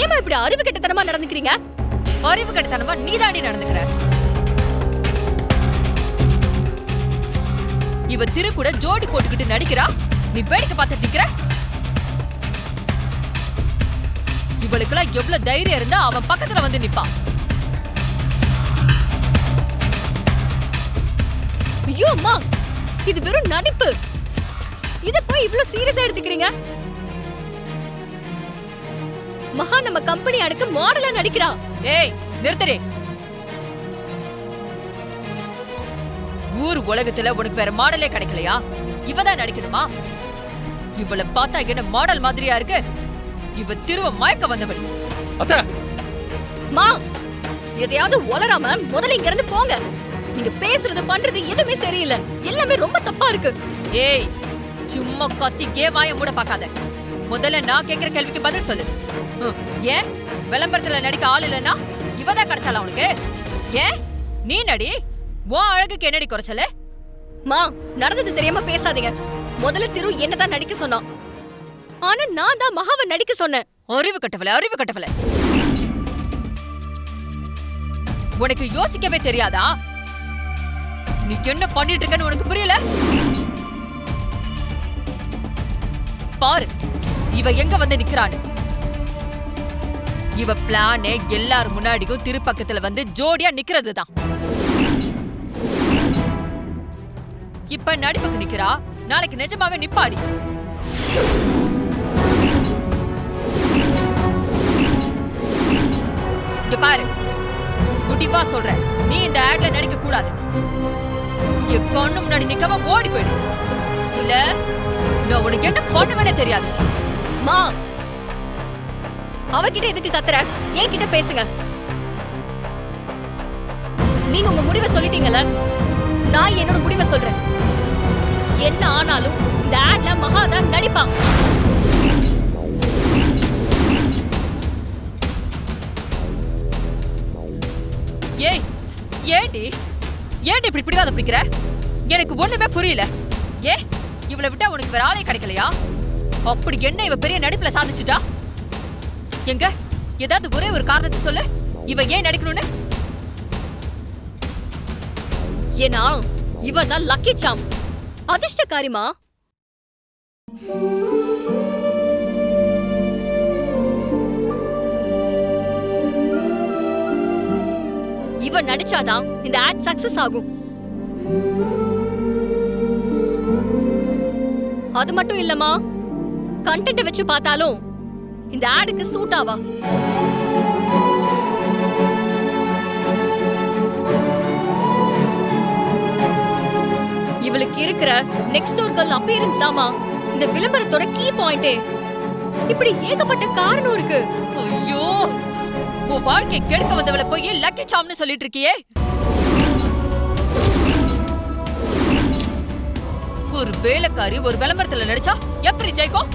ஏமா இப்படி அறிவு கெட்டத்தனமா நடந்துக்கிறீங்க? அறிவு கெட்டத்தனமா நீதாண்டி நடந்துக்கிற. இவ திரு கூட ஜோடி போட்டுக்கிட்டு நடிக்கிறா, நீ வேடிக்கை பார்த்துட்டு நிக்கிற. இவளுக்குலாம் எவ்வளவு தைரியம் இருந்தா அவன் பக்கத்துல வந்து நிப்பான். ஐயோ அம்மா, இது வெறும் நடிப்பு. இத போய் இவ்ளோ சீரியஸா எடுத்துக்கிறீங்க? மகா நம்ம கம்பெனி அடுக்க மாடலா நடிக்கிறா. ஏய் நிறுத்தறே. ஊர் உலகத்துல உனக்கு வேற மாடலே கிடைக்கலையா? இவதான் நடிக்கணுமா? இவளை பார்த்தா என்ன மாடல் மாதிரியா இருக்கு? இவ திருவ மயக்க வந்தவள். அத்தை, மா, எதையாவது ஒலராம முதல்ல இங்க இருந்து போங்க. நீங்க பேசுறது பண்றது எதுவுமே சரியில்லை. எல்லாமே ரொம்ப தப்பா இருக்கு. ஏய், சும்மா கத்தி கேவாய மூட பாக்காத. முதல்ல நான் கேக்குற கேள்விக்கு பதில் சொல்லு. ஏன் விளம்பரத்துல நடிக்க ஆள் இல்லன்னா இவதான் கிடைச்சால உனக்கு? ஏன் நீ நடி, உன் அழகுக்கு என்னடி குறைச்சல? மா, நடந்தது தெரியாம பேசாதீங்க. முதல்ல திரு என்னதான் நடிக்க சொன்னான். ஆனா நான் தான் மகாவை நடிக்க சொன்னேன். அறிவு கட்டவல, அறிவு கட்டவல. உனக்கு யோசிக்கவே தெரியாதா? நீ என்ன பண்ணிட்டு இருக்கன்னு உனக்கு புரியல? பாரு இவ எங்க வந்து நிக்கிறான்னு. இவ பிளானே எல்லாரும் முன்னாடியும் திருப்பக்கத்துல வந்து ஜோடியா நிக்கிறது தான். இப்ப நடிப்புக்கு நிக்கிறா, நாளைக்கு நிஜமாவே நிப்பாடி. இங்க பாரு, முடிவா சொல்றேன், நீ இந்த ஆட்ல நடிக்க கூடாது. கண்ணு முன்னாடி நிக்காம ஓடி போயிடு. இல்ல நான் உனக்கு என்ன பண்ணுவேனே தெரியாது. மா, அவகிட்ட எதுக்கு கத்துற? என்கிட்ட பேசுங்க. நீங்க உங்க முடிவை சொல்லிட்டீங்கல்ல, நான் என்னோட முடிவை சொல்றேன். என்ன ஆனாலும் இந்த ஆட்ல மகாதான் நடிப்பான். ஏய், ஏண்டி ஏண்டி இப்படி பிடிவாத பிடிக்கிற? எனக்கு ஒண்ணுமே புரியல. ஏ, இவளை விட்டா உனக்கு வேற ஆளே கிடைக்கலையா? அப்படி என்ன இவ பெரிய நடிப்புல சாதிச்சுட்டா? எங்க ஏதாவது ஒரே ஒரு காரணத்தை சொல்லு, இவ ஏன் நடிக்கணும்னு. ஏன்னா இவ தான் லக்கி சாம், அதிர்ஷ்டக்காரிமா. இவ நடிச்சாதான் இந்த ஆட் சக்சஸ் ஆகும். அது மட்டும் இல்லம்மா, கண்டென்ட் வச்சு பார்த்தாலும் இந்த ஆடுக்கு சூட் ஆவா. இவளுக்கு இருக்கிற நெக்ஸ்ட் டோர் கேர்ள் அப்பியரன்ஸ் தாமா இந்த விளம்பரத்தோட கீ பாயிண்டே. இப்படி ஏகப்பட்ட காரணம் இருக்கு. ஐயோ, உன் வாழ்க்கை கெடுக்க வந்தவளை போய் லக்கி சாம்னு சொல்லிட்டு இருக்கியே. ஒரு வேலைக்காரி ஒரு விளம்பரத்துல நடிச்சா எப்படி ஜெயிக்கும்?